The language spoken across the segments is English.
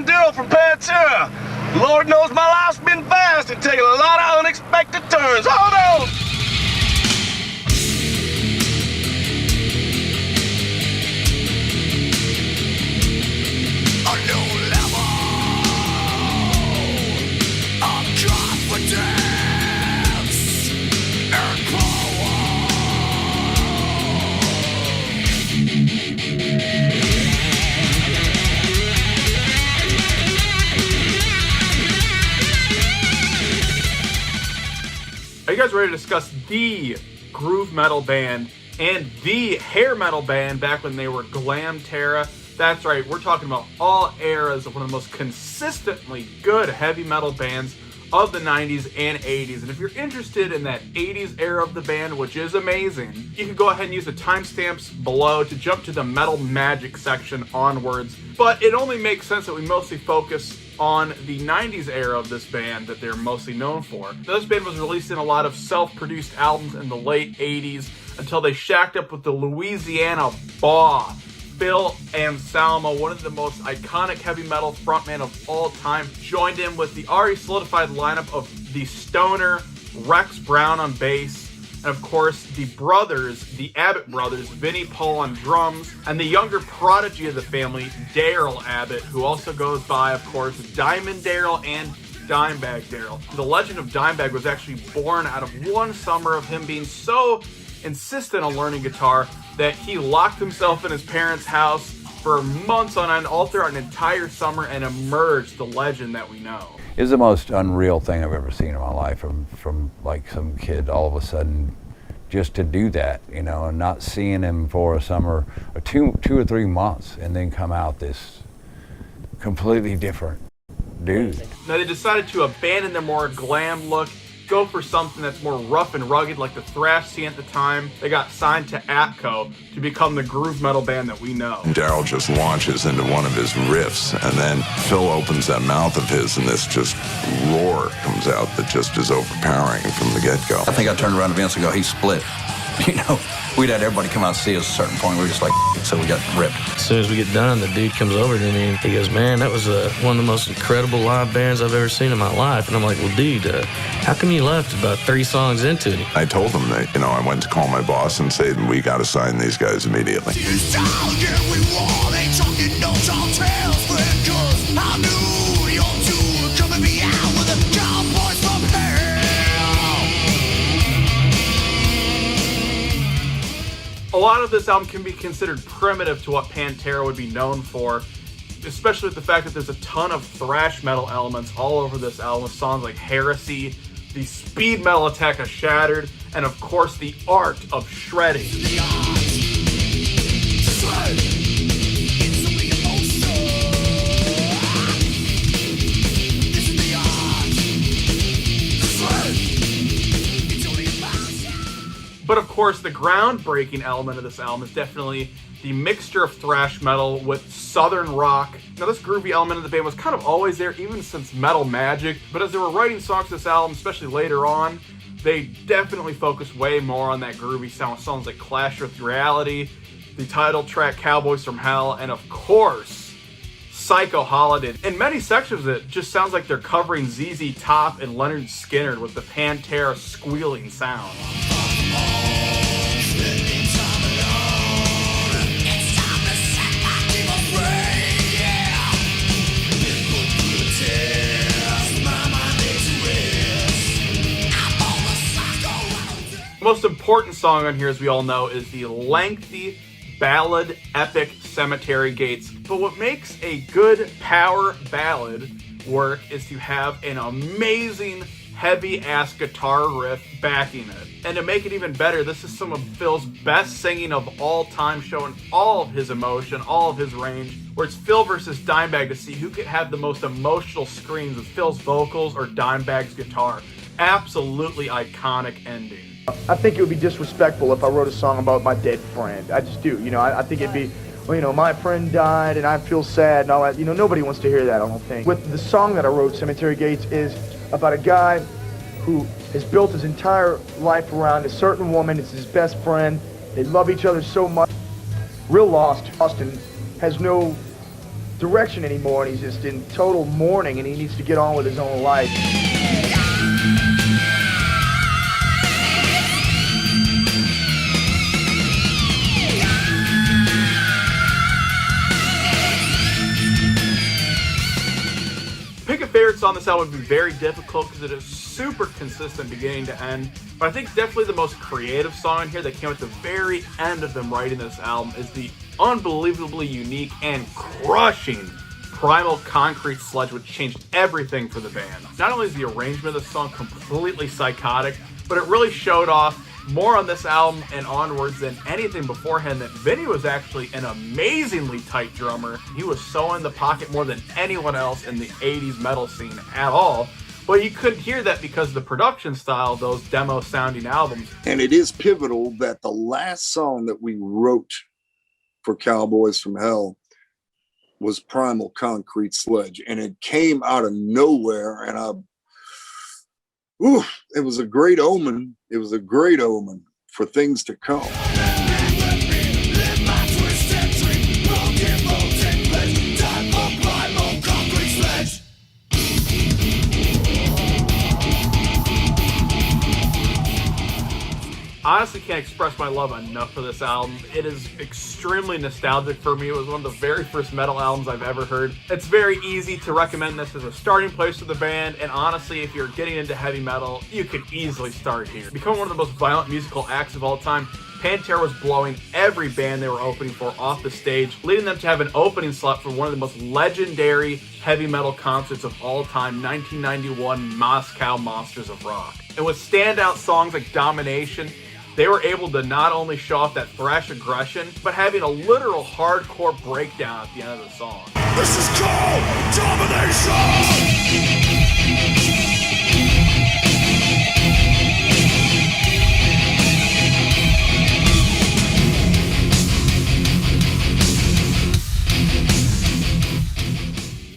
Dimebag Darrell from Pantera. Lord knows my life's been fast and taking a lot of unexpected turns. Hold on! A new level of confidence and power. Are you guys ready to discuss the groove metal band and the hair metal band back when they were Glamtera? That's right, we're talking about all eras of one of the most consistently good heavy metal bands of the 90s and 80s. And if you're interested in that 80s era of the band, which is amazing, you can go ahead and use the timestamps below to jump to the Metal Magic section onwards. But it only makes sense that we mostly focus on the 90s era of this band that they're mostly known for. This band was releasing a lot of self-produced albums in the late 80s until they shacked up with the Louisiana Baw. Phil Anselmo, one of the most iconic heavy metal frontman of all time, joined in with the already solidified lineup of the stoner Rex Brown on bass, and of course the brothers, the Abbott brothers, Vinnie Paul on drums, and the younger prodigy of the family, Darrell Abbott, who also goes by, of course, Diamond Darrell and Dimebag Darrell. The legend of Dimebag was actually born out of one summer of him being so insistent on learning guitar that he locked himself in his parents' house for months on end, all throughout an entire summer, and emerged the legend that we know. It was the most unreal thing I've ever seen in my life, from like some kid all of a sudden just to do that, you know, and not seeing him for a summer or two or 3 months, and then come out this completely different dude. Now they decided to abandon their more glam look, go for something that's more rough and rugged like the thrash scene at the time. They got signed to Atco to become the groove metal band that we know. Darrell just launches into one of his riffs, and then Phil opens that mouth of his, and this just roar comes out that just is overpowering from the get-go. I think I turned around to Vince and go, he split. You know, we'd had everybody come out and see us at a certain point. We were just like, so we got ripped. As soon as we get done, the dude comes over to me and he goes, man, that was one of the most incredible live bands I've ever seen in my life. And I'm like, well, dude, how come you left about 3 songs into it? I told him that, you know, I went to call my boss and say, we got to sign these guys immediately. A lot of this album can be considered primitive to what Pantera would be known for, especially with the fact that there's a ton of thrash metal elements all over this album, with songs like Heresy, the speed metal attack of Shattered, and of course the art of shredding. But of course, the groundbreaking element of this album is definitely the mixture of thrash metal with southern rock. Now, this groovy element of the band was kind of always there, even since Metal Magic, but as they were writing songs for this album, especially later on, they definitely focused way more on that groovy sound with songs like Clash with Reality, the title track Cowboys from Hell, and of course, Psycho Holiday. In many sections of it just sounds like they're covering ZZ Top and Leonard Skinner with the Pantera squealing sound. The most important song on here, as we all know, is the lengthy ballad epic Cemetery Gates. But what makes a good power ballad work is to have an amazing heavy-ass guitar riff backing it. And to make it even better, this is some of Phil's best singing of all time, showing all of his emotion, all of his range, where it's Phil versus Dimebag to see who could have the most emotional screams with Phil's vocals or Dimebag's guitar. Absolutely iconic ending. I think it would be disrespectful if I wrote a song about my dead friend. I just do. You know, I think it'd be, well, you know, my friend died and I feel sad and all that. You know, nobody wants to hear that, I don't think. With the song that I wrote, Cemetery Gates, is about a guy who has built his entire life around a certain woman. It's his best friend. They love each other so much. Real lost. Austin has no direction anymore, and he's just in total mourning, and he needs to get on with his own life. Pick a favorite song on this album would be very difficult because it is super consistent beginning to end. But I think definitely the most creative song in here that came at the very end of them writing this album is the unbelievably unique and crushing Primal Concrete Sledge, which changed everything for the band. Not only is the arrangement of the song completely psychotic, but it really showed off more on this album and onwards than anything beforehand that Vinnie was actually an amazingly tight drummer. He was so in the pocket more than anyone else in the 80s metal scene at all. But you couldn't hear that because of the production style of those demo sounding albums. And it is pivotal that the last song that we wrote for Cowboys from Hell was Primal Concrete Sledge. And it came out of nowhere, and it was a great omen. It was a great omen for things to come. Honestly, can't express my love enough for this album. It is extremely nostalgic for me. It was one of the very first metal albums I've ever heard. It's very easy to recommend this as a starting place for the band, and honestly, if you're getting into heavy metal, you could easily start here. Becoming one of the most violent musical acts of all time, Pantera was blowing every band they were opening for off the stage, leading them to have an opening slot for one of the most legendary heavy metal concerts of all time, 1991 Moscow Monsters of Rock. And with standout songs like Domination, they were able to not only show off that thrash aggression, but having a literal hardcore breakdown at the end of the song. This is called Domination!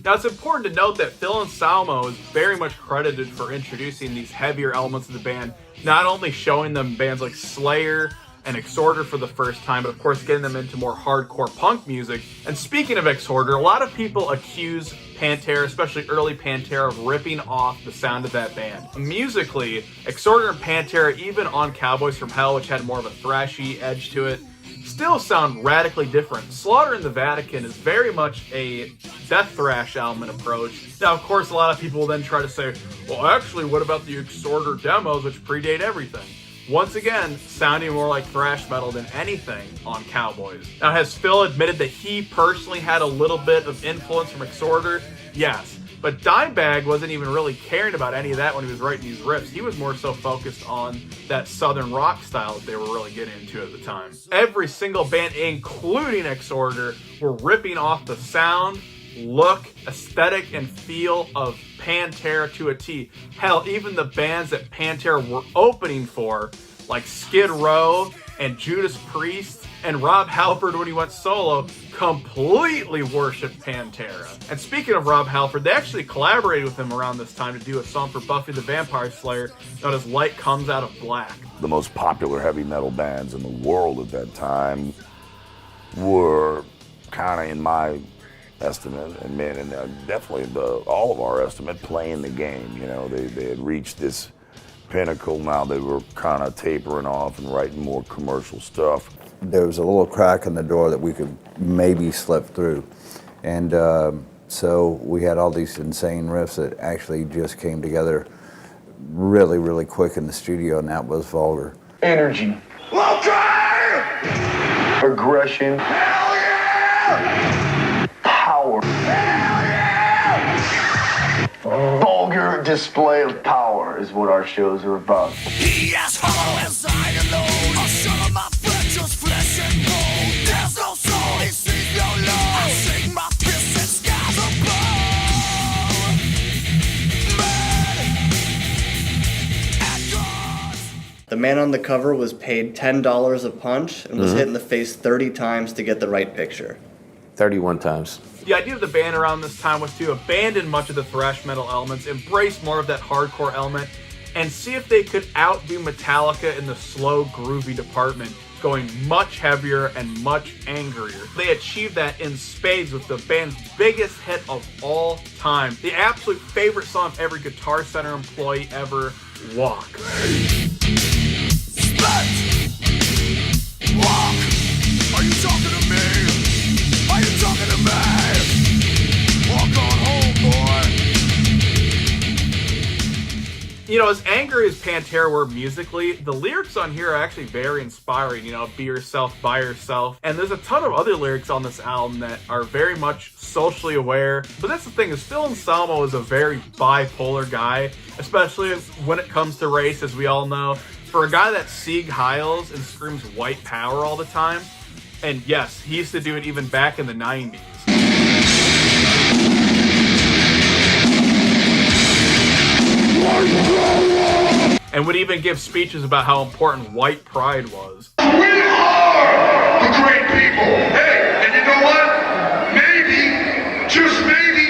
Now, it's important to note that Phil Anselmo is very much credited for introducing these heavier elements of the band, not only showing them bands like Slayer and Exhorder for the first time, but of course getting them into more hardcore punk music. And speaking of Exhorder, a lot of people accuse Pantera, especially early Pantera, of ripping off the sound of that band. Musically, Exhorder and Pantera, even on Cowboys from Hell, which had more of a thrashy edge to it, still sound radically different. Slaughter in the Vatican is very much a death thrash album approach. Now, of course, a lot of people will then try to say, well, actually, what about the Exhorder demos, which predate everything? Once again, sounding more like thrash metal than anything on Cowboys. Now, has Phil admitted that he personally had a little bit of influence from Exhorder? Yes. But Dimebag wasn't even really caring about any of that when he was writing these riffs. He was more so focused on that southern rock style that they were really getting into at the time. Every single band, including Exhorder, were ripping off the sound, look, aesthetic, and feel of Pantera to a T. Hell, even the bands that Pantera were opening for, like Skid Row and Judas Priest and Rob Halford when he went solo, completely worshipped Pantera. And speaking of Rob Halford, they actually collaborated with him around this time to do a song for Buffy the Vampire Slayer known as Light Comes Out of Black. The most popular heavy metal bands in the world at that time were kind of, in my estimate, and definitely all of our estimate, playing the game. You know, they had reached this pinnacle. Now they were kind of tapering off and writing more commercial stuff. There was a little crack in the door that we could maybe slip through. And so we had all these insane riffs that actually just came together really, really quick in the studio, and that was Vulgar. Energy. Okay! Aggression. Hell yeah! Power. Hell yeah! Vulgar display of power is what our shows are about. He is hollow inside alone. I'll show my just flesh and bone. There's no soul, he sees no love. I sing my fists and skies above. The man on the cover was paid $10 a punch and was hit in the face 30 times to get the right picture. 31 times. The idea of the band around this time was to abandon much of the thrash metal elements, embrace more of that hardcore element, and see if they could outdo Metallica in the slow, groovy department. going much heavier and much angrier. They achieved that in spades with the band's biggest hit of all time. The absolute favorite song of every Guitar Center employee ever, Walk. Walk! Are you talking to me? Are you talking to me? Walk on home, boy. You know, as angry as Pantera were musically, the lyrics on here are actually very inspiring. You know, be yourself, by yourself. And there's a ton of other lyrics on this album that are very much socially aware. But that's the thing, is Phil Anselmo is a very bipolar guy, especially when it comes to race, as we all know. For a guy that Sieg Heils and screams white power all the time, and yes, he used to do it even back in the 90s. And would even give speeches about how important white pride was. We are the great people. Hey, and you know what? Maybe, just maybe,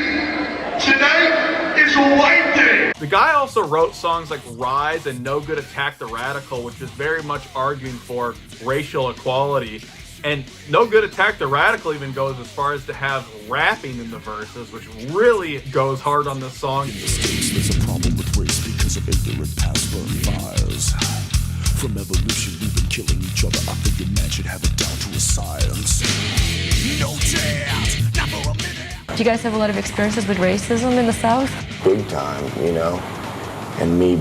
tonight is a white day. The guy also wrote songs like Rise and No Good Attack the Radical, which is very much arguing for racial equality. And No Good Attack the Radical even goes as far as to have rapping in the verses, which really goes hard on this song. In the States, there's a problem with race because of ignorant past burn fires. From evolution, we've been killing each other. I think a man should have it down to a science. No chance, not for a minute. Do you guys have a lot of experiences with racism in the South? Big time, you know. And me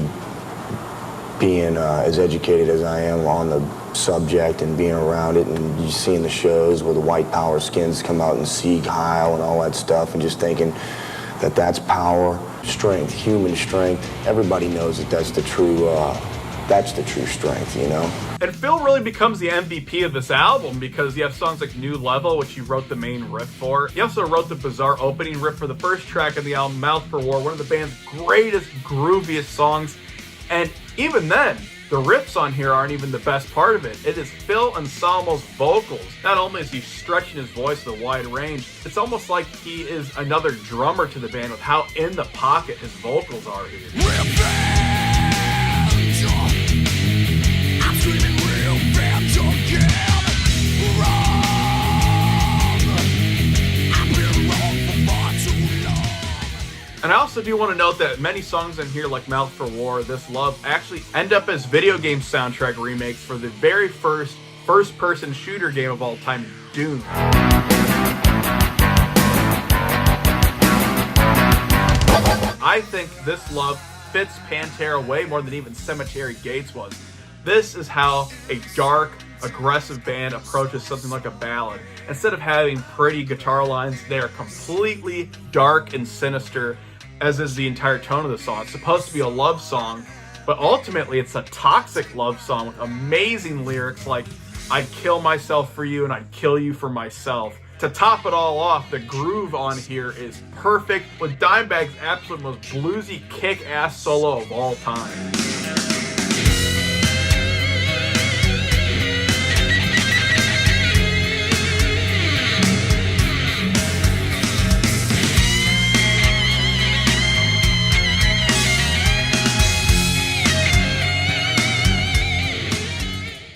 being as educated as I am on the subject and being around it, and you seeing the shows where the white power skins come out and Sieg Heil and all that stuff, and just thinking that that's power, strength, human strength. Everybody knows that that's the true strength, you know? And Phil really becomes the MVP of this album because you have songs like New Level, which he wrote the main riff for. He also wrote the bizarre opening riff for the first track of the album, Mouth for War, one of the band's greatest, grooviest songs. And even then, the riffs on here aren't even the best part of it. It is Phil Anselmo's vocals. Not only is he stretching his voice to a wide range, it's almost like he is another drummer to the band with how in the pocket his vocals are here. I'm screaming revenge again. Wrong. I've been wrong for far too long. And I also do want to note that many songs in here, like Mouth for War, This Love, actually end up as video game soundtrack remakes for the very first first-person shooter game of all time, Doom. I think This Love fits Pantera way more than even Cemetery Gates was. This is how a dark, aggressive band approaches something like a ballad. Instead of having pretty guitar lines, they are completely dark and sinister, as is the entire tone of the song. It's supposed to be a love song, but ultimately it's a toxic love song with amazing lyrics like, I'd kill myself for you and I'd kill you for myself. To top it all off, the groove on here is perfect, with Dimebag's absolute most bluesy kick-ass solo of all time.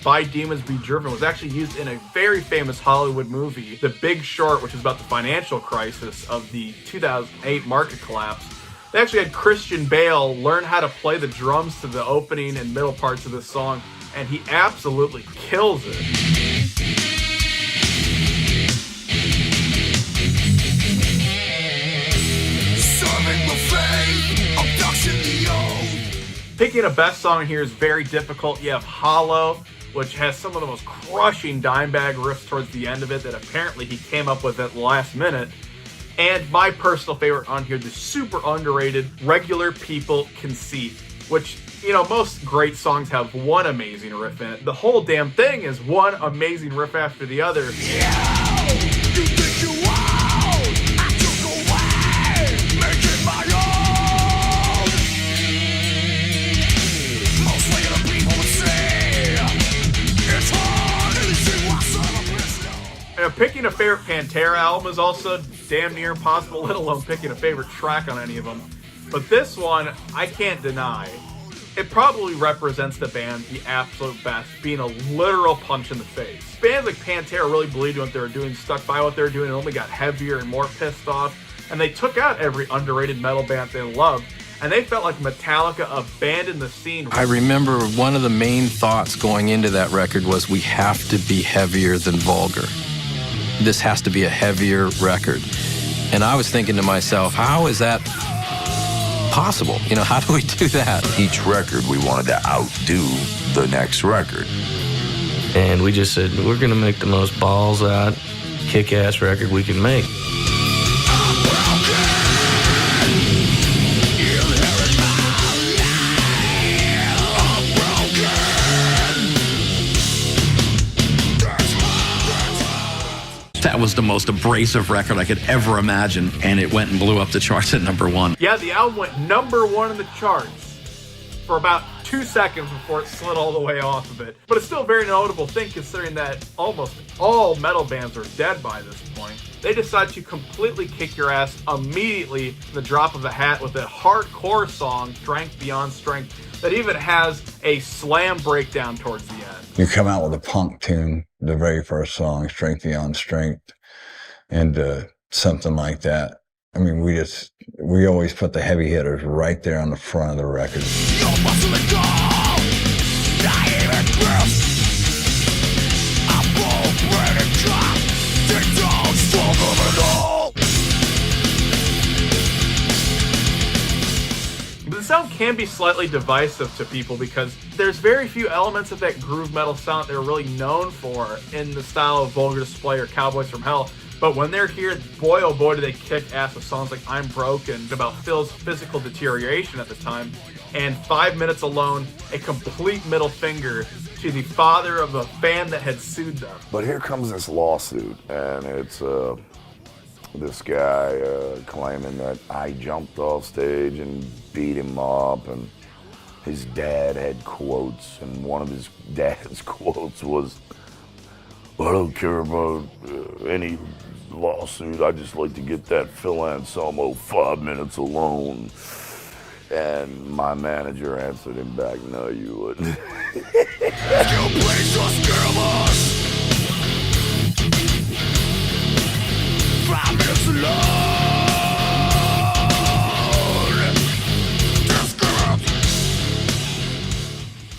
By Demons Be Driven was actually used in a very famous Hollywood movie, The Big Short, which is about the financial crisis of the 2008 market collapse. They actually had Christian Bale learn how to play the drums to the opening and middle parts of this song, and he absolutely kills it. Picking a best song here is very difficult. You have Hollow, which has some of the most crushing Dimebag riffs towards the end of it that apparently he came up with at the last minute. And my personal favorite on here, the super underrated Regular People Conceit, which, you know, most great songs have one amazing riff in it. The whole damn thing is one amazing riff after the other. You think you out, I took away, make it my own. Most regular people would say, it's hard to see what's on a pistol. And picking a favorite Pantera album is also damn near impossible, let alone picking a favorite track on any of them. But this one, I can't deny. It probably represents the band the absolute best, being a literal punch in the face. Bands like Pantera really believed in what they were doing, stuck by what they were doing, and only got heavier and more pissed off. And they took out every underrated metal band they loved, and they felt like Metallica abandoned the scene. I remember one of the main thoughts going into that record was we have to be heavier than Vulgar. This has to be a heavier record. And I was thinking to myself, how is that possible? You know, how do we do that? Each record we wanted to outdo the next record. And we just said, we're going to make the most balls out, kick-ass record we can make. That was the most abrasive record I could ever imagine, and it went and blew up the charts at #1. Yeah, the album went #1 in the charts for about 2 seconds before it slid all the way off of it. But it's still a very notable thing considering that almost all metal bands are dead by this point. They decide to completely kick your ass immediately in the drop of a hat with a hardcore song, Strength Beyond Strength, that even has a slam breakdown towards the end. You come out with a punk tune, the very first song, Strength Beyond Strength, and something like that. I mean, we always put the heavy hitters right there on the front of the record. The sound can be slightly divisive to people because there's very few elements of that groove metal sound they're really known for in the style of Vulgar Display or Cowboys from Hell. But when they're here, boy oh boy do they kick ass with songs like I'm Broken, about Phil's physical deterioration at the time, and 5 Minutes Alone, a complete middle finger to the father of a fan that had sued them. But here comes this lawsuit, and it's this guy claiming that I jumped off stage and beat him up, and his dad had quotes, and one of his dad's quotes was, I don't care about any lawsuit, I just like to get that Phil Anselmo 5 minutes alone. And my manager answered him back, no, you wouldn't. You play so scurrilous. 5 minutes alone.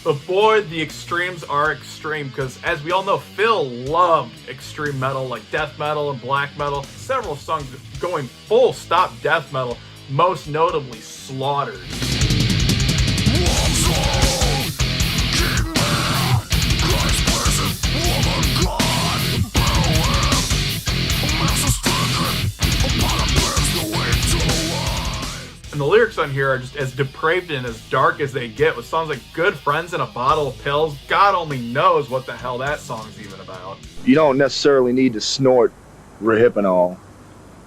But boy, the extremes are extreme, because as we all know, Phil loved extreme metal like death metal and black metal. Several songs going full stop death metal, most notably Slaughtered. And the lyrics on here are just as depraved and as dark as they get, with songs like Good Friends and a Bottle of Pills. God only knows what the hell that song's even about. You don't necessarily need to snort Rohypnol.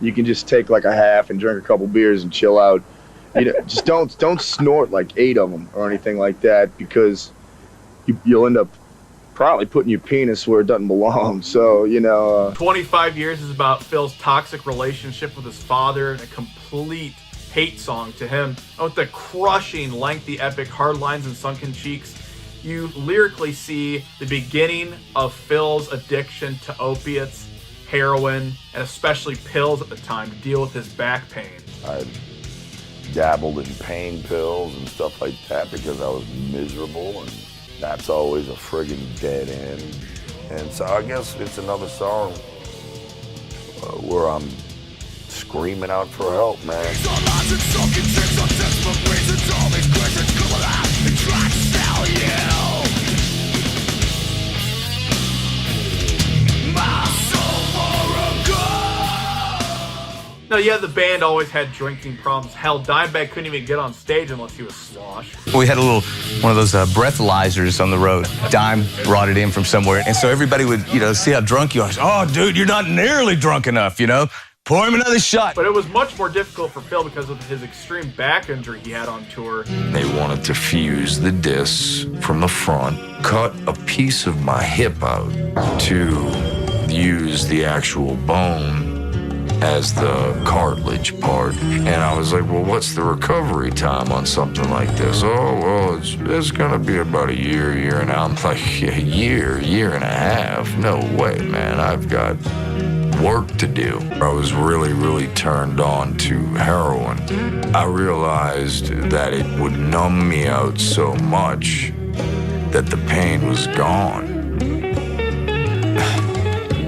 You can just take like a half and drink a couple beers and chill out. You know, just don't snort like 8 of them or anything like that, because you'll end up probably putting your penis where it doesn't belong. So, 25 Years is about Phil's toxic relationship with his father and a complete hate song to him. And with the crushing, lengthy, epic Hard Lines and Sunken Cheeks, you lyrically see the beginning of Phil's addiction to opiates, heroin, and especially pills at the time to deal with his back pain. I dabbled in pain pills and stuff like that because I was miserable, and that's always a friggin' dead end. And so I guess it's another song where I'm screaming out for help, man. Now, yeah, the band always had drinking problems. Hell, Dimebag couldn't even get on stage unless he was sloshed. We had one of those breathalyzers on the road. Dime brought it in from somewhere. And so everybody would, see how drunk you are. Oh, dude, you're not nearly drunk enough, Pour him another shot. But it was much more difficult for Phil because of his extreme back injury he had on tour. They wanted to fuse the discs from the front, cut a piece of my hip out to use the actual bone as the cartilage part. And I was like, well, what's the recovery time on something like this? Oh, well, it's going to be about a year and I'm like, a year and a half? No way, man. I've got work to do. I was really turned on to heroin. I realized that it would numb me out so much that the pain was gone.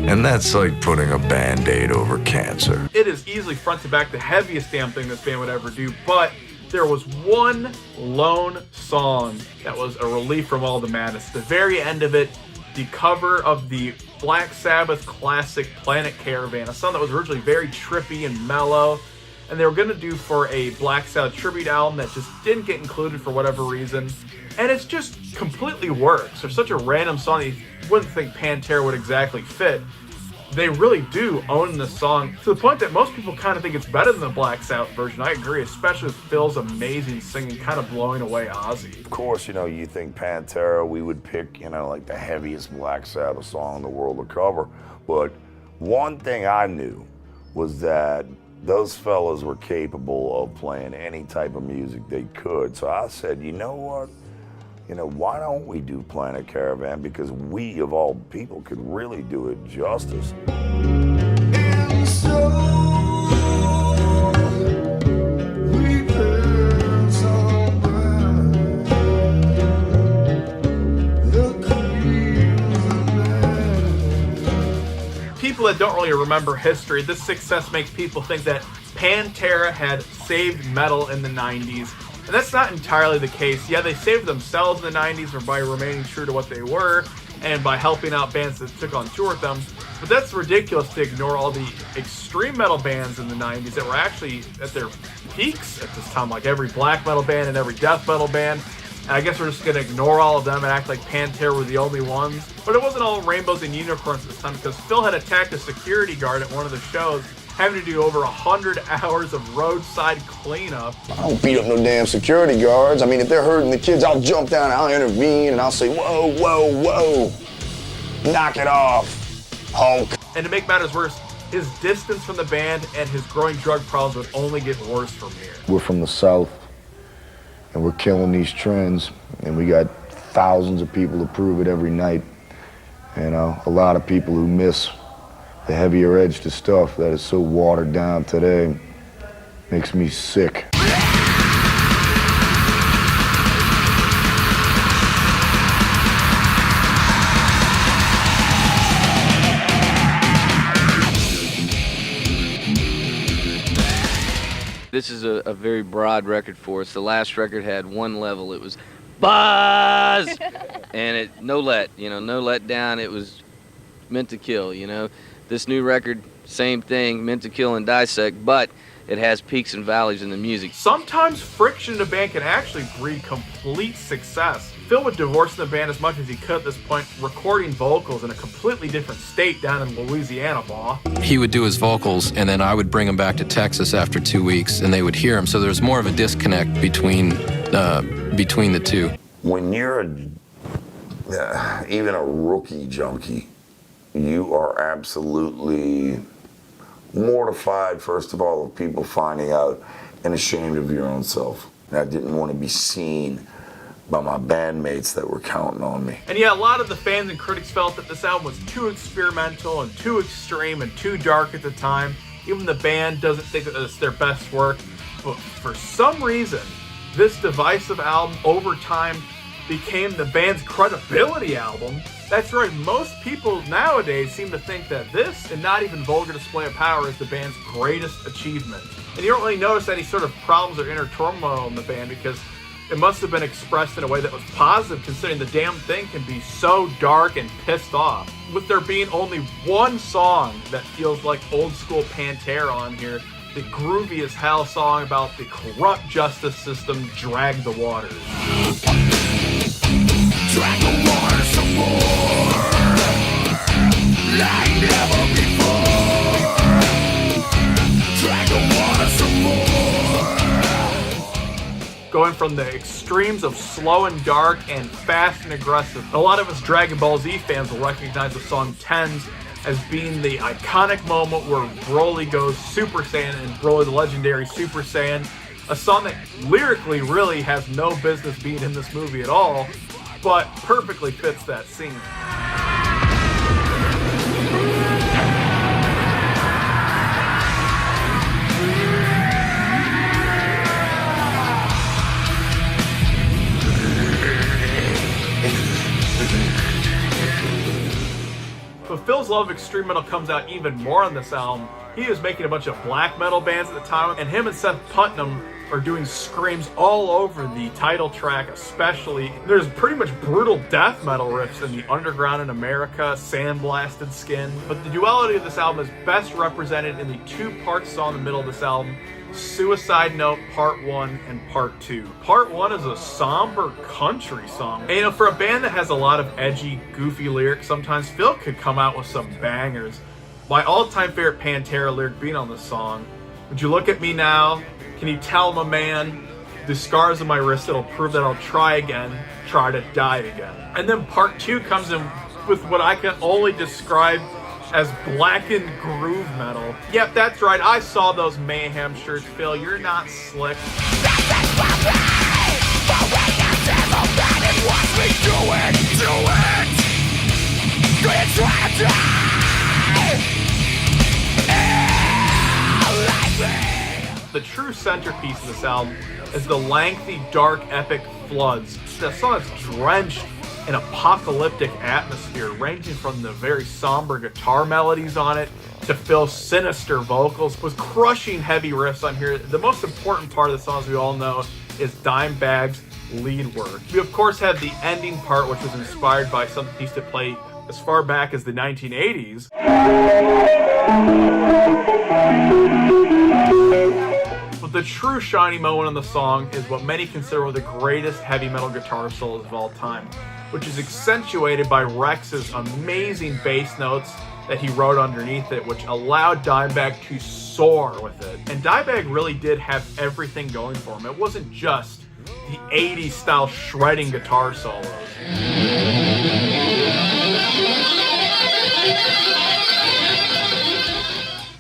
And that's like putting a Band-Aid over cancer. It is easily front to back the heaviest damn thing this band would ever do, but there was one lone song that was a relief from all the madness. The very end of it, the cover of the Black Sabbath classic Planet Caravan, a song that was originally very trippy and mellow, and they were going to do for a Black Sabbath tribute album that just didn't get included for whatever reason. And it's just completely works. There's such a random song that you wouldn't think Pantera would exactly fit. They really do own this song to the point that most people kind of think it's better than the Black Sabbath version. I agree, especially with Phil's amazing singing kind of blowing away Ozzy. Of course, you think Pantera, we would pick, like the heaviest Black Sabbath song in the world to cover. But one thing I knew was that those fellas were capable of playing any type of music they could. So I said, you know what? Why don't we do Planet Caravan? Because we, of all people, could really do it justice. And so we pass on by the people that don't really remember history, this success makes people think that Pantera had saved metal in the 90s. And that's not entirely the case. Yeah, they saved themselves in the 90s or by remaining true to what they were and by helping out bands that took on tour with them. But that's ridiculous to ignore all the extreme metal bands in the 90s that were actually at their peaks at this time, like every black metal band and every death metal band. And I guess we're just going to ignore all of them and act like Pantera were the only ones. But it wasn't all rainbows and unicorns this time, because Phil had attacked a security guard at one of the shows, having to do over 100 hours of roadside cleanup. I don't beat up no damn security guards. I mean, if they're hurting the kids, I'll jump down, I'll intervene, and I'll say, whoa, knock it off, Hulk. And to make matters worse, his distance from the band and his growing drug problems would only get worse from here. We're from the South, and we're killing these trends, and we got thousands of people to prove it every night. A lot of people who miss the heavier edge to stuff that is so watered down today makes me sick. This is a very broad record for us. The last record had one level. It was buzz, and no let down. It was meant to kill, This new record, same thing, meant to kill and dissect, but it has peaks and valleys in the music. Sometimes friction in a band can actually breed complete success. Phil would divorce the band as much as he could at this point, recording vocals in a completely different state down in Louisiana, He would do his vocals, and then I would bring him back to Texas after 2 weeks, and they would hear him. So there's more of a disconnect between the two. When you're even a rookie junkie, you are absolutely mortified, first of all, of people finding out and ashamed of your own self. I didn't want to be seen by my bandmates that were counting on me. And yeah, a lot of the fans and critics felt that this album was too experimental and too extreme and too dark at the time. Even the band doesn't think that it's their best work. But for some reason, this divisive album over time became the band's credibility album. That's right, most people nowadays seem to think that this, and not even Vulgar Display of Power, is the band's greatest achievement. And you don't really notice any sort of problems or inner turmoil in the band, because it must have been expressed in a way that was positive, considering the damn thing can be so dark and pissed off. With there being only one song that feels like old school Pantera on here, the groovy as hell song about the corrupt justice system, Drag the Waters. Drag the water some more, like never before. Drag the water some more. Going from the extremes of slow and dark and fast and aggressive. A lot of us Dragon Ball Z fans will recognize the song Tens as being the iconic moment where Broly goes Super Saiyan and Broly the legendary Super Saiyan. A song that lyrically really has no business being in this movie at all, but perfectly fits that scene. But Phil's love of extreme metal comes out even more on this album. He was making a bunch of black metal bands at the time, and him and Seth Putnam are doing screams all over the title track especially. There's pretty much brutal death metal riffs in the Underground in America, Sandblasted Skin. But the duality of this album is best represented in the two-part song in the middle of this album, Suicide Note Part 1 and Part 2. Part 1 is a somber country song. And for a band that has a lot of edgy, goofy lyrics, sometimes Phil could come out with some bangers. My all-time favorite Pantera lyric being on this song, would you look at me now? Can you tell I'm a man? The scars on my wrist, it'll prove that I'll try again, try to die again. And then Part 2 comes in with what I can only describe as blackened groove metal. Yep, that's right, I saw those Mayhem shirts, Phil, you're not slick. The true centerpiece of this album is the lengthy, dark, epic Floods. The song is drenched in apocalyptic atmosphere, ranging from the very somber guitar melodies on it to Phil's sinister vocals with crushing heavy riffs on here. The most important part of the song, as we all know, is Dimebag's lead work. We of course have the ending part, which was inspired by something he used to play as far back as the 1980s. But the true shining moment in the song is what many consider one of the greatest heavy metal guitar solos of all time, which is accentuated by Rex's amazing bass notes that he wrote underneath it, which allowed Dimebag to soar with it. And Dimebag really did have everything going for him. It wasn't just the 80s style shredding guitar solos.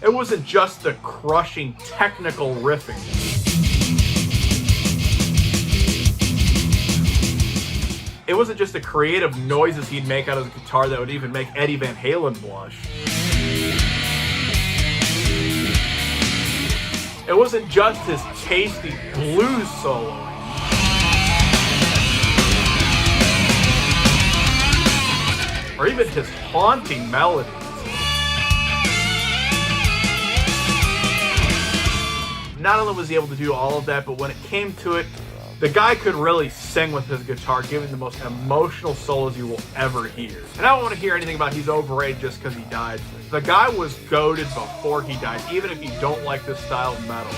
It wasn't just the crushing technical riffing. It wasn't just the creative noises he'd make out of the guitar that would even make Eddie Van Halen blush. It wasn't just his tasty blues soloing. Or even his haunting melodies. Not only was he able to do all of that, but when it came to it, the guy could really sing with his guitar, giving the most emotional solos you will ever hear. And I don't want to hear anything about he's overrated just because he died. The guy was goated before he died, even if you don't like this style of metal.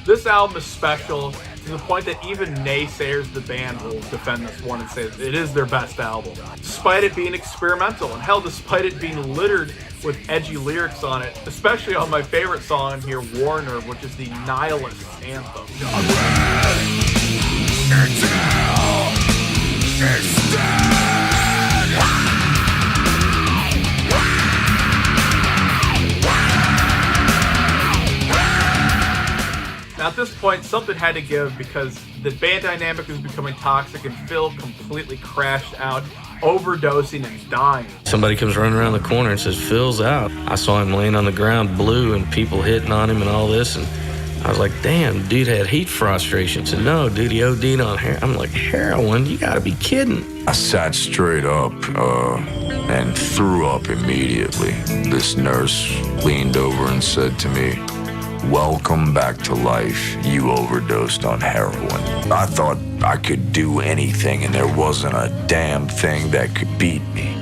This album is special to the point that even naysayers of the band will defend this one and say it is their best album. Despite it being experimental, and hell, despite it being littered with edgy lyrics on it, especially on my favorite song here, Warner, which is the Nihilist anthem. Now, at this point, something had to give because the band dynamic was becoming toxic and Phil completely crashed out, overdosing and dying. Somebody comes running around the corner and says, Phil's out. I saw him laying on the ground blue and people hitting on him and all this, and I was like, damn, dude had heat frustration. So no, dude, he OD'd on heroin. I'm like, heroin? You gotta be kidding. I sat straight up and threw up immediately. This nurse leaned over and said to me, "Welcome back to life. You overdosed on heroin." I thought I could do anything and there wasn't a damn thing that could beat me.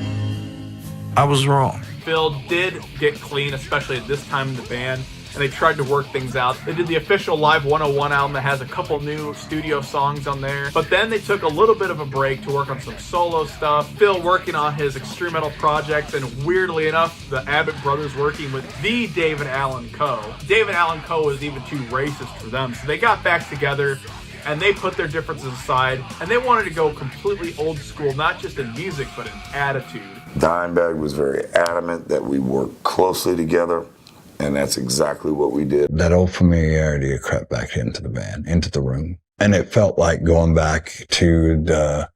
I was wrong. Phil did get clean, especially at this time in the band, and they tried to work things out. They did the official Live 101 album that has a couple new studio songs on there, but then they took a little bit of a break to work on some solo stuff. Phil working on his extreme metal projects, and weirdly enough, the Abbott brothers working with the David Allan Coe. David Allan Coe was even too racist for them, so they got back together and they put their differences aside, and they wanted to go completely old school, not just in music, but in attitude. Dimebag was very adamant that we work closely together, and that's exactly what we did. That old familiarity crept back into the band, into the room. And it felt like going back to the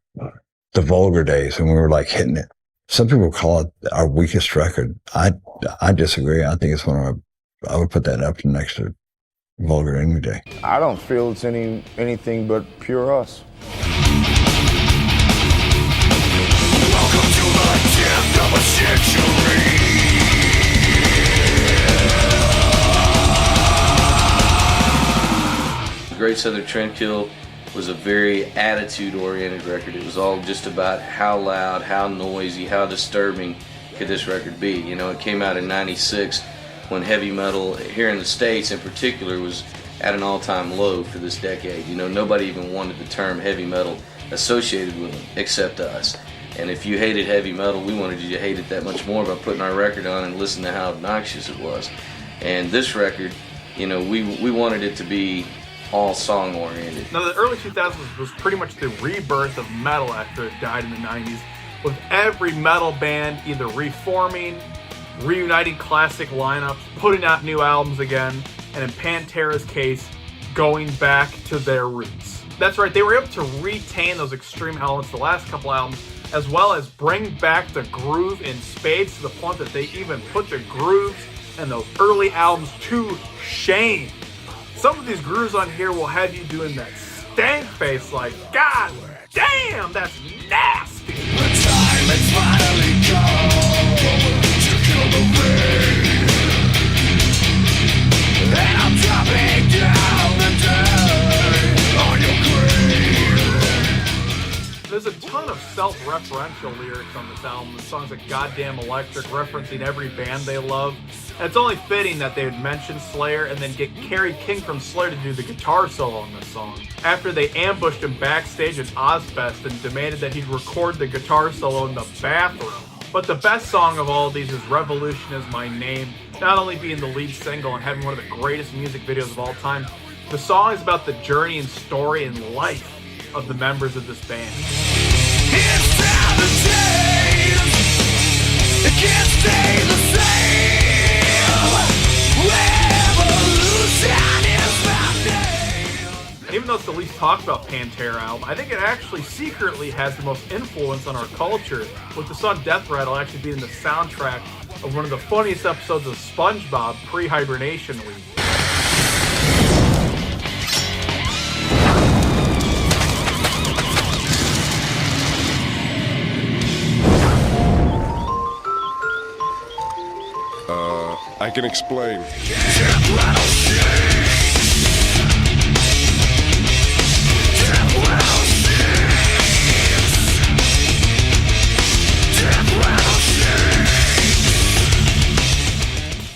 Vulgar days when we were like hitting it. Some people call it our weakest record. I disagree. I think it's I would put that up next to Vulgar any day. I don't feel it's anything but pure us. Welcome to the 10th of a century. Great Southern Trendkill was a very attitude-oriented record. It was all just about how loud, how noisy, how disturbing could this record be. You know, it came out in '96 when heavy metal here in the States in particular was at an all-time low for this decade. You know, nobody even wanted the term heavy metal associated with them except us. And if you hated heavy metal, we wanted you to hate it that much more by putting our record on and listen to how obnoxious it was. And this record, you know, we wanted it to be all song oriented. Now, the early 2000s was pretty much the rebirth of metal after it died in the 90s, with every metal band either reforming, reuniting classic lineups, putting out new albums again, and in Pantera's case, going back to their roots. That's right, they were able to retain those extreme elements the last couple albums, as well as bring back the groove in spades to the point that they even put the grooves in those early albums to shame. Some of these grooves on here will have you doing that stank face like, God damn, that's nasty. The time has finally come to kill the rain, and I'm dropping down the day on your grave. There's a ton of self-referential lyrics on this album. The songs like Goddamn Electric, referencing every band they love. And it's only fitting that they would mention Slayer and then get Kerry King from Slayer to do the guitar solo on this song, after they ambushed him backstage at Ozfest and demanded that he record the guitar solo in the bathroom. But the best song of all of these is Revolution Is My Name, not only being the lead single and having one of the greatest music videos of all time, the song is about the journey and story and life of the members of this band. It's time to change. It can't stay the same. Revolution is my name. Even though it's the least talked about Pantera album, I think it actually secretly has the most influence on our culture, with the song Death Rattle actually being the soundtrack of one of the funniest episodes of SpongeBob pre-hibernation week. I can explain.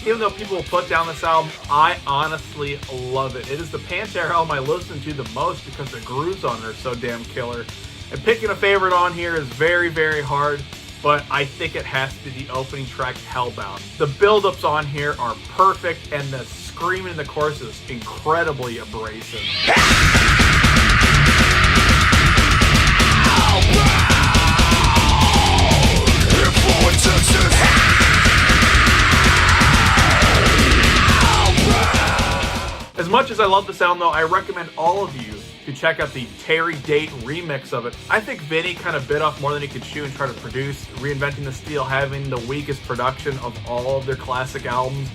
Even though people will put down this album, I honestly love it. It is the Pantera album I listen to the most because the grooves on it are so damn killer. And picking a favorite on here is very, very hard, but I think it has to be the opening track, Hellbound. The build-ups on here are perfect, and the screaming in the chorus is incredibly abrasive. As much as I love this album, though, I recommend all of you to check out the Terry Date remix of it. I think Vinnie kind of bit off more than he could chew and try to produce, Reinventing the Steel having the weakest production of all of their classic albums.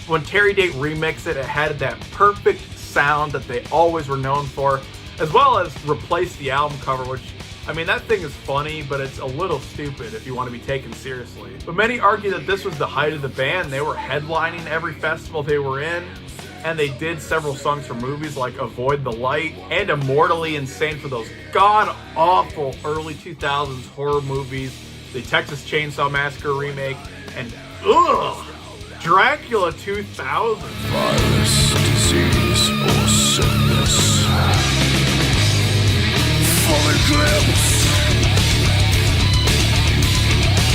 When Terry Date remixed it, it had that perfect sound that they always were known for, as well as replaced the album cover, which, I mean, that thing is funny, but it's a little stupid if you want to be taken seriously. But many argue that this was the height of the band. They were headlining every festival they were in, and they did several songs for movies like Avoid the Light and Immortally Insane for those god-awful early 2000s horror movies, the Texas Chainsaw Massacre remake, and Dracula 2000. Virus, disease, or sickness. Full eclipse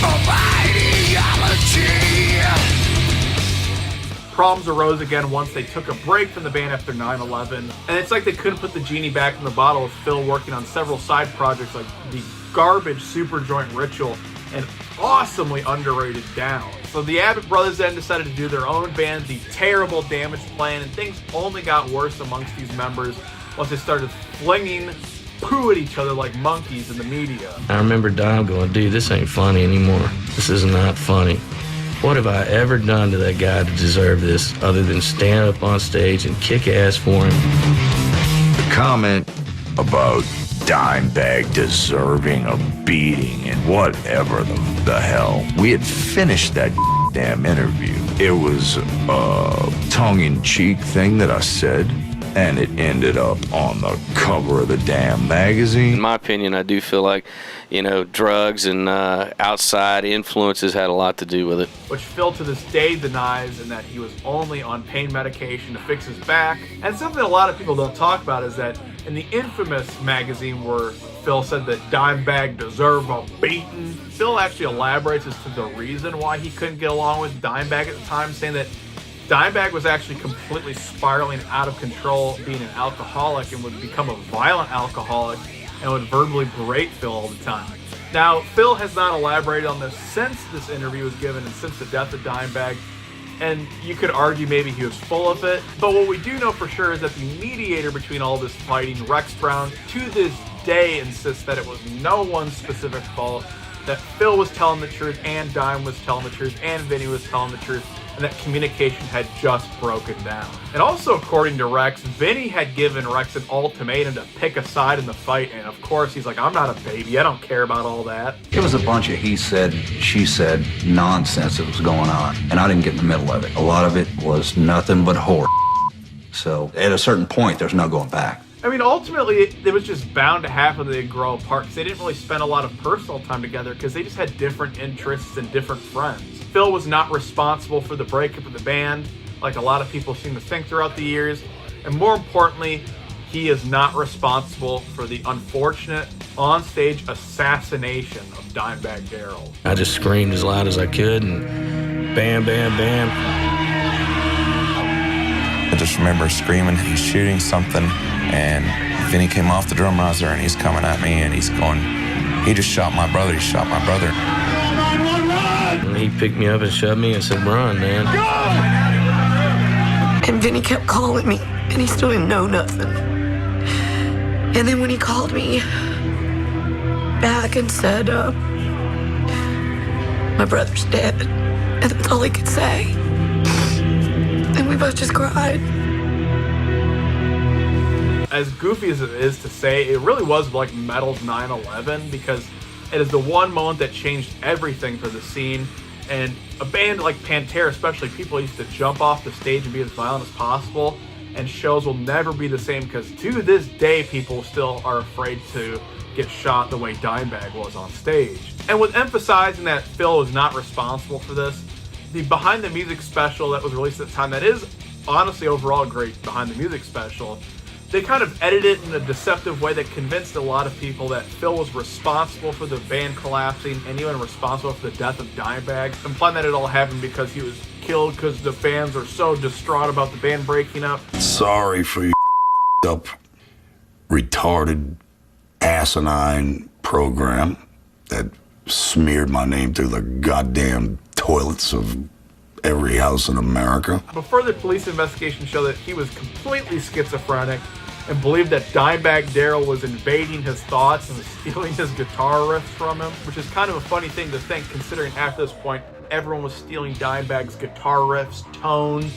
of ideology. Problems arose again once they took a break from the band after 9/11, and it's like they couldn't put the genie back in the bottle with Phil working on several side projects like the garbage Superjoint Ritual and awesomely underrated Down. So the Abbott brothers then decided to do their own band, the terrible Damageplan, and things only got worse amongst these members once they started flinging poo at each other like monkeys in the media. I remember Dime going, dude, this ain't funny anymore. This is not funny. What have I ever done to that guy to deserve this other than stand up on stage and kick ass for him? The comment about Dimebag deserving a beating and whatever the hell. We had finished that damn interview. It was a tongue-in-cheek thing that I said, and it ended up on the cover of the damn magazine. In my opinion, I do feel like, drugs and outside influences had a lot to do with it. Which Phil to this day denies, and that he was only on pain medication to fix his back. And something a lot of people don't talk about is that in the infamous magazine where Phil said that Dimebag deserved a beating, Phil actually elaborates as to the reason why he couldn't get along with Dimebag at the time, saying that Dimebag was actually completely spiraling out of control, being an alcoholic, and would become a violent alcoholic and would verbally berate Phil all the time. Now, Phil has not elaborated on this since this interview was given and since the death of Dimebag, and you could argue maybe he was full of it. But what we do know for sure is that the mediator between all this fighting, Rex Brown, to this day insists that it was no one's specific fault, that Phil was telling the truth, and Dime was telling the truth, and Vinnie was telling the truth, and that communication had just broken down. And also, according to Rex, Vinnie had given Rex an ultimatum to pick a side in the fight, and of course he's like, I'm not a baby, I don't care about all that. It was a bunch of he said, she said nonsense that was going on, and I didn't get in the middle of it. A lot of it was nothing but horror. So at a certain point, there's no going back. I mean, ultimately, it was just bound to happen that they'd grow apart, because they didn't really spend a lot of personal time together because they just had different interests and different friends. Phil was not responsible for the breakup of the band, like a lot of people seem to think throughout the years. And more importantly, he is not responsible for the unfortunate on-stage assassination of Dimebag Darrell. I just screamed as loud as I could, and bam, bam, bam. I just remember screaming, he's shooting something, and Vinnie came off the drum riser, and he's coming at me, and he's going, he just shot my brother, he shot my brother. And he picked me up and shoved me and said, run, man. And Vinnie kept calling me, and he still didn't know nothing. And then when he called me back and said, my brother's dead, and that's all he could say. And we both just cried. As goofy as it is to say, it really was like metal's 9/11, because it is the one moment that changed everything for the scene. And a band like Pantera, especially, people used to jump off the stage and be as violent as possible, and shows will never be the same, because to this day people still are afraid to get shot the way Dimebag was on stage. And with emphasizing that Phil was not responsible for this, the Behind the Music special that was released at the time, that is honestly overall a great Behind the Music special, they kind of edited it in a deceptive way that convinced a lot of people that Phil was responsible for the band collapsing and even responsible for the death of Dimebag, implying that it all happened because he was killed because the fans are so distraught about the band breaking up. Sorry for your up, retarded, asinine program that smeared my name through the goddamn toilets of every house in America. But further police investigation showed that he was completely schizophrenic and believed that Dimebag Darrell was invading his thoughts and was stealing his guitar riffs from him, which is kind of a funny thing to think, considering after this point everyone was stealing Dimebag's guitar riffs, tone,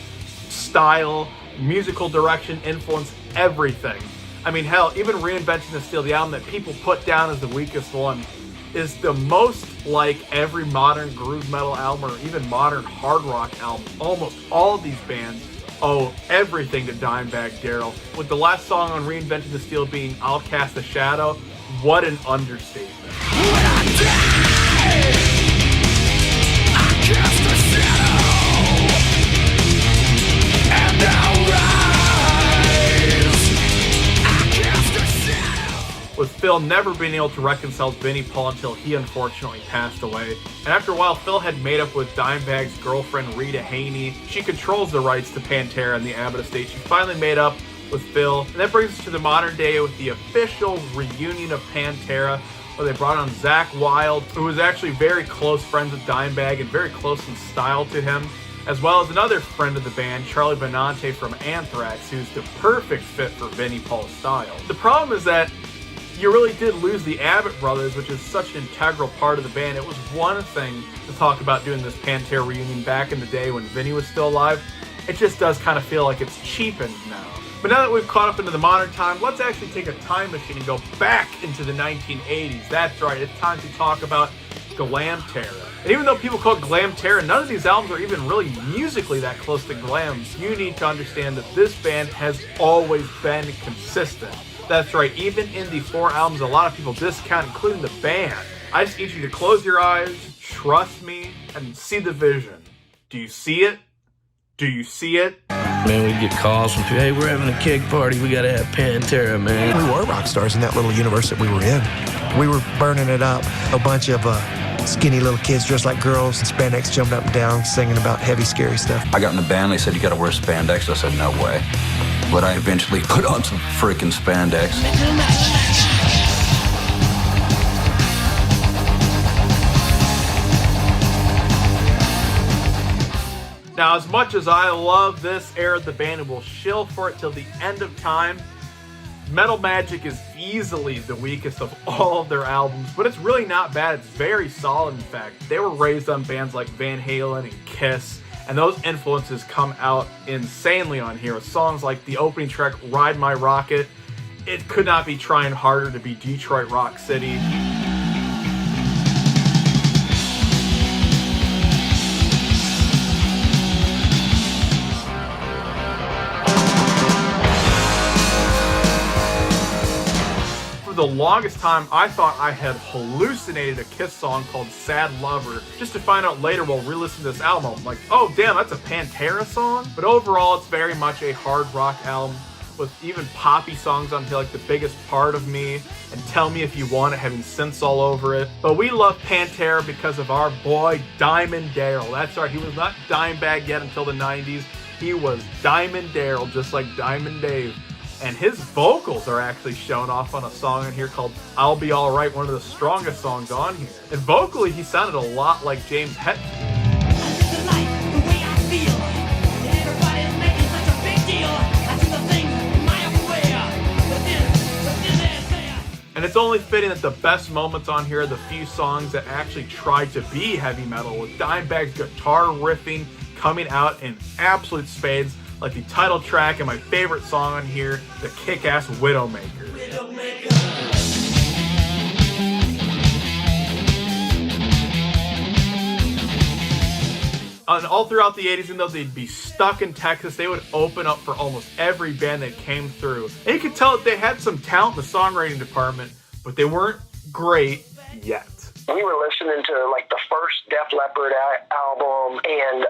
style, musical direction, influence, everything. I mean, hell, even Reinventing the Steel, the album that people put down as the weakest one, is the most like every modern groove metal album or even modern hard rock album. Almost all of these bands owe everything to Dimebag Darrell, with the last song on Reinventing the Steel being I'll Cast a Shadow. What an understatement. When I die, I cast a shadow. with Phil never being able to reconcile with Vinnie Paul until he unfortunately passed away. And after a while, Phil had made up with Dimebag's girlfriend Rita Haney. She controls the rights to Pantera and the Abbott estate. She finally made up with Phil. And that brings us to the modern day with the official reunion of Pantera, where they brought on Zakk Wylde, who was actually very close friends with Dimebag and very close in style to him, as well as another friend of the band, Charlie Benante from Anthrax, who's the perfect fit for Vinnie Paul's style. The problem is that you really did lose the Abbott brothers, which is such an integral part of the band. It was one thing to talk about doing this Pantera reunion back in the day when Vinnie was still alive. It just does kind of feel like it's cheapened now. But now that we've caught up into the modern time, let's actually take a time machine and go back into the 1980s. That's right, it's time to talk about Glamtera. And even though people call it Glamtera, none of these albums are even really musically that close to glam. You need to understand that this band has always been consistent. That's right, even in the 4 albums a lot of people discount, including the band. I just need you to close your eyes, trust me, and see the vision. Do you see it? Do you see it? Man, we get calls from people, hey, we're having a keg party, we gotta have Pantera, man. We were rock stars in that little universe that we were in. We were burning it up. A bunch of skinny little kids dressed like girls in spandex jumping up and down, singing about heavy, scary stuff. I got in the band, they said, you gotta wear spandex. I said, no way. But I eventually put on some freaking spandex. Now, as much as I love this era of the band and will shill for it till the end of time, Metal Magic is easily the weakest of all of their albums, but it's really not bad. It's very solid, in fact. They were raised on bands like Van Halen and Kiss, and those influences come out insanely on here with songs like the opening track, Ride My Rocket. It could not be trying harder to be Detroit Rock City. The longest time I thought I had hallucinated a Kiss song called Sad Lover, just to find out later while re-listening to this album, I'm like, oh damn, that's a Pantera song? But overall, it's very much a hard rock album with even poppy songs on here like The Biggest Part of Me and Tell Me If You Want It having synths all over it. But we love Pantera because of our boy Diamond Darrell. That's right, he was not Dimebag yet until the 90s. He was Diamond Darrell, just like Diamond Dave. And his vocals are actually shown off on a song in here called I'll Be Alright, one of the strongest songs on here. And vocally, he sounded a lot like James Hetfield. And it's only fitting that the best moments on here are the few songs that actually tried to be heavy metal, with Dimebag's guitar riffing coming out in absolute spades, like the title track and my favorite song on here, the kick-ass Widowmaker. And all throughout the 80s, even though they'd be stuck in Texas, they would open up for almost every band that came through. And you could tell that they had some talent in the songwriting department, but they weren't great yet. We were listening to like the first Def Leppard album and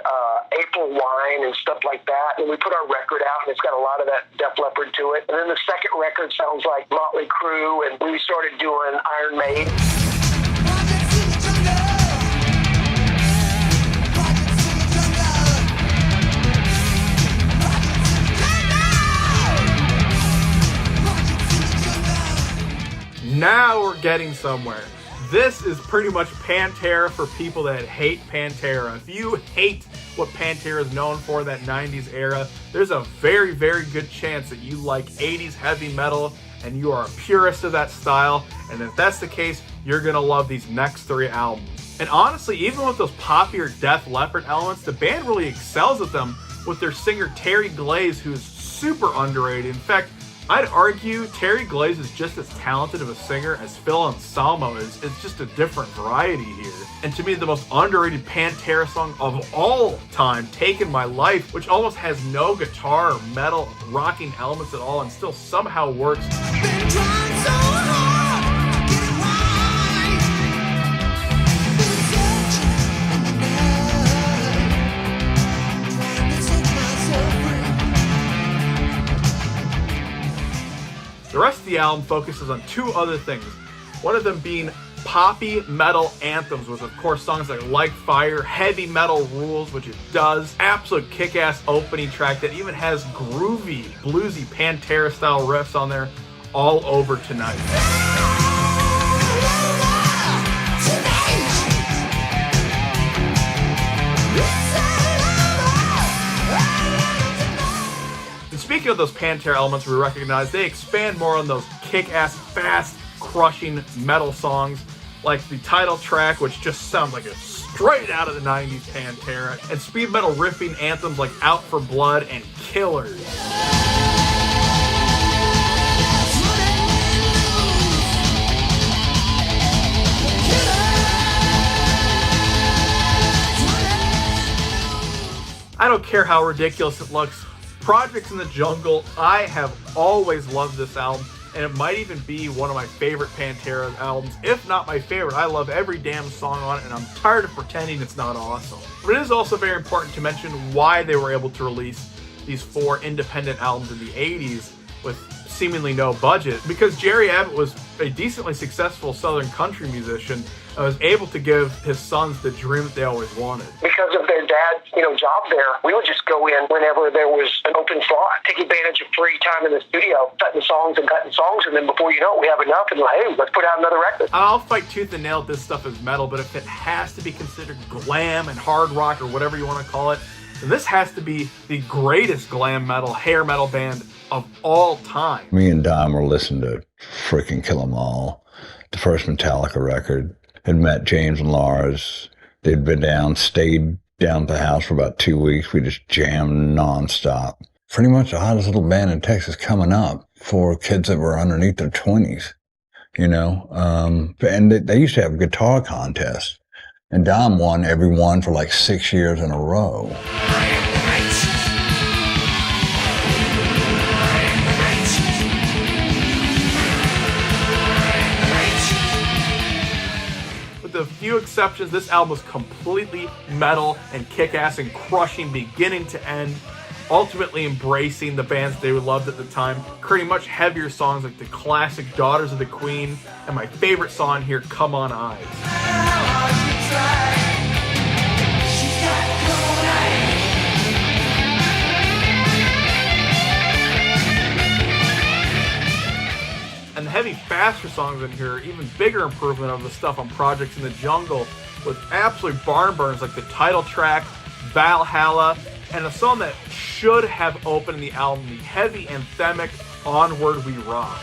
April Wine and stuff like that, and we put our record out, and it's got a lot of that Def Leppard to it. And then the second record sounds like Motley Crue, and we started doing Iron Maiden. Now we're getting somewhere. This is pretty much Pantera for people that hate Pantera. If you hate what Pantera is known for, that 90s era, there's a very, very good chance that you like 80s heavy metal and you are a purist of that style. And if that's the case, you're gonna love these next 3 albums. And honestly, even with those poppier Def Leppard elements, the band really excels at them with their singer Terry Glaze, who's super underrated. In fact, I'd argue Terry Glaze is just as talented of a singer as Phil Anselmo is. It's just a different variety here. And to me, the most underrated Pantera song of all time, Taken My Life, which almost has no guitar or metal rocking elements at all and still somehow works. The rest of the album focuses on two other things, one of them being poppy metal anthems with, of course, songs like Fire, Heavy Metal Rules, which it does, absolute kick-ass opening track that even has groovy, bluesy Pantera-style riffs on there, All Over Tonight. And speaking of those Pantera elements we recognize, they expand more on those kick-ass, fast, crushing metal songs like the title track, which just sounds like a straight out of the 90s Pantera, and speed metal riffing anthems like Out for Blood and Killers. I don't care how ridiculous it looks. Projects in the Jungle, I have always loved this album, and it might even be one of my favorite Pantera albums, if not my favorite. I love every damn song on it, and I'm tired of pretending it's not awesome. But it is also very important to mention why they were able to release these 4 independent albums in the 80s with seemingly no budget, because Jerry Abbott was a decently successful Southern country musician and was able to give his sons the dream that they always wanted. Because of their dad's, job there, we would just go in whenever there was an open slot, take advantage of free time in the studio, cutting songs, and then before you know it, we have enough, and hey, let's put out another record. I'll fight tooth and nail if this stuff is metal, but if it has to be considered glam and hard rock or whatever you want to call it, then this has to be the greatest glam metal, hair metal band of all time. Me and Dom were listening to freaking Kill 'Em All, the first Metallica record. Had met James and Lars. They'd been down, stayed down at the house for about 2 weeks. We just jammed nonstop. Pretty much the hottest little band in Texas coming up for kids that were underneath their 20s, And they used to have a guitar contest. And Dom won every one for like 6 years in a row. With a few exceptions, this album was completely metal and kick-ass and crushing beginning to end, ultimately embracing the bands they loved at the time, creating much heavier songs like the classic Daughters of the Queen and my favorite song here, Come On Eyes. And the heavy, faster songs in here are even bigger improvement of the stuff on Projects in the Jungle, with absolute barn burners like the title track, Valhalla, and a song that should have opened the album, the heavy anthemic Onward We Rock.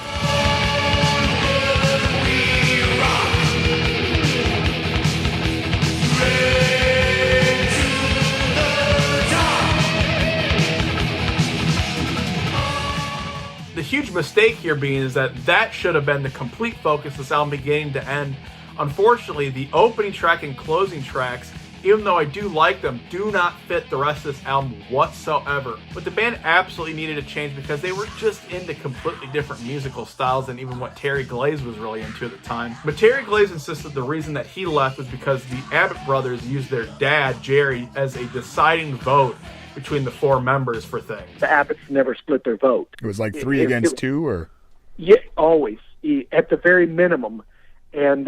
The huge mistake here being is that should have been the complete focus of this album beginning to end. Unfortunately, the opening track and closing tracks, even though I do like them, do not fit the rest of this album whatsoever. But the band absolutely needed a change because they were just into completely different musical styles than even what Terry Glaze was really into at the time. But Terry Glaze insisted the reason that he left was because the Abbott brothers used their dad, Jerry, as a deciding vote between the 4 members for things. The Abbotts never split their vote. It was like 3 against 2, or? Yeah, always. At the very minimum. And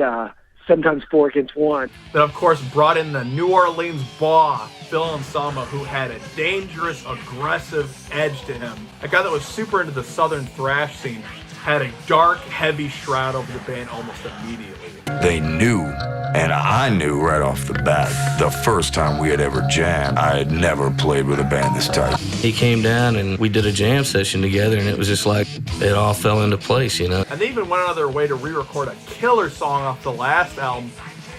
sometimes 4 against 1. That, of course, brought in the New Orleans Boss, Phil Anselmo, who had a dangerous, aggressive edge to him. A guy that was super into the Southern thrash scene, had a dark, heavy shroud over the band almost immediately. They knew, and I knew right off the bat, the first time we had ever jammed, I had never played with a band this tight. He came down and we did a jam session together, and it was just like it all fell into place, And they even went another way to re-record a killer song off the last album,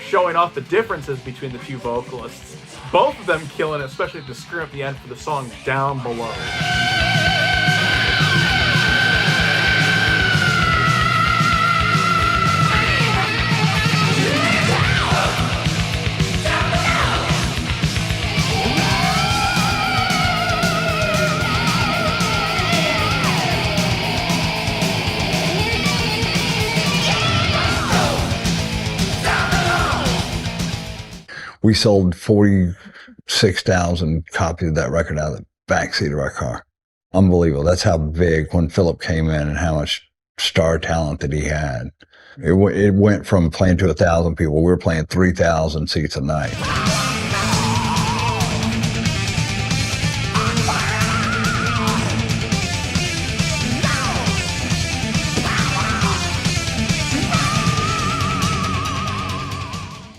showing off the differences between the 2 vocalists. Both of them killing it, especially at the scream at the end for the song Down Below. We sold 46,000 copies of that record out of the backseat of our car. Unbelievable. That's how big when Philip came in and how much star talent that he had. It went from playing to 1,000 people. We were playing 3,000 seats a night.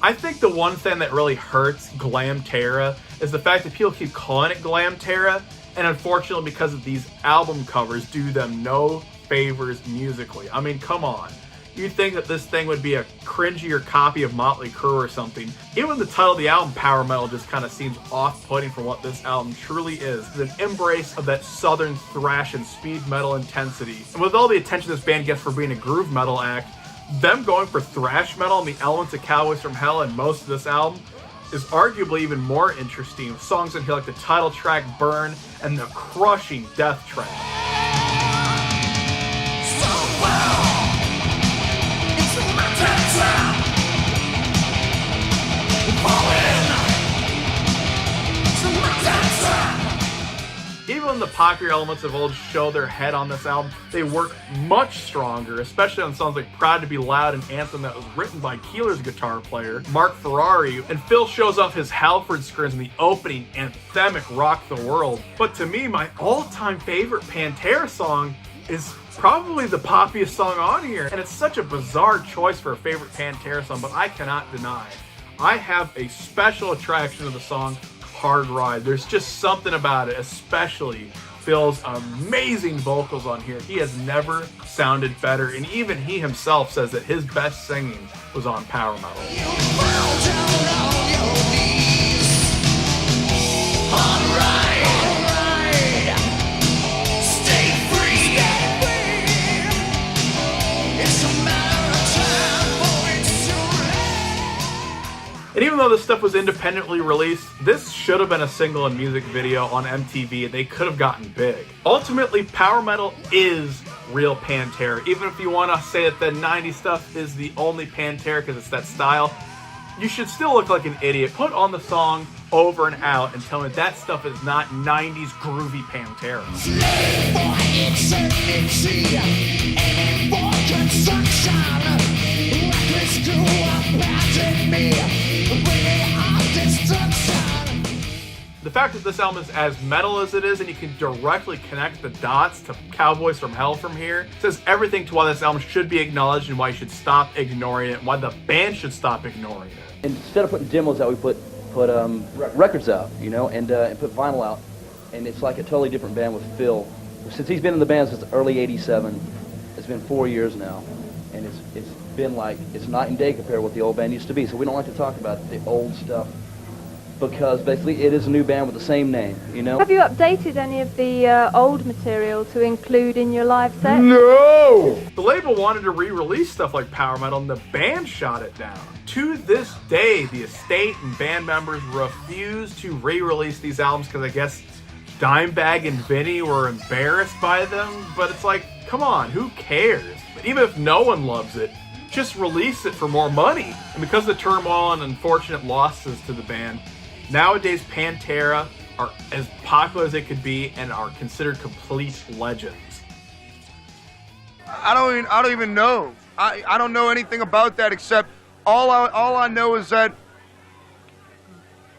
I think the one thing that really hurts Glamtera is the fact that people keep calling it Glamtera, and unfortunately because of these album covers do them no favors musically. I mean, come on. You'd think that this thing would be a cringier copy of Motley Crue or something. Even the title of the album, Power Metal, just kind of seems off-putting from what this album truly is. It's an embrace of that southern thrash and speed metal intensity. And with all the attention this band gets for being a groove metal act, them going for thrash metal and the elements of Cowboys from Hell and most of this album is arguably even more interesting, with songs in here like the title track Burn and the crushing Death Trap. Even when the popular elements of old show their head on this album, they work much stronger, especially on songs like Proud to Be Loud, an anthem that was written by Keeler's guitar player, Mark Ferrari, and Phil shows off his Halford screams in the opening anthemic Rock the World. But to me, my all-time favorite Pantera song is probably the poppiest song on here, and it's such a bizarre choice for a favorite Pantera song, but I cannot deny I have a special attraction to the song Hard Ride. There's just something about it, especially Phil's amazing vocals on here. He has never sounded better, and even he himself says that his best singing was on Power Metal. And even though this stuff was independently released, this should have been a single and music video on MTV, and they could have gotten big. Ultimately, Power Metal is real Pantera. Even if you want to say that the 90s stuff is the only Pantera because it's that style, you should still look like an idiot. Put on the song Over and Out and tell me that stuff is not 90s groovy Pantera. The fact that this album is as metal as it is and you can directly connect the dots to Cowboys from Hell from here says everything to why this album should be acknowledged and why you should stop ignoring it and why the band should stop ignoring it. Instead of putting demos out, we put records out, you know, and put vinyl out, and it's like a totally different band with Phil. Since he's been in the band since early '87, it's been 4 years now, and it's been like, it's night and day compared to what the old band used to be. So we don't like to talk about the old stuff because basically it is a new band with the same name, you know. Have you updated any of the old material to include in your live set? No! The label wanted to re-release stuff like Power Metal and the band shot it down. To this day, the estate and band members refuse to re-release these albums because I guess Dimebag and Vinnie were embarrassed by them, but it's like, come on, who cares? But even if no one loves it, just release it for more money. And because of the turmoil and unfortunate losses to the band, nowadays Pantera are as popular as they could be and are considered complete legends. I don't even know. I don't know anything about that except all I know is that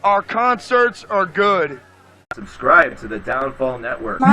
our concerts are good. Subscribe to the Downfall Network. No!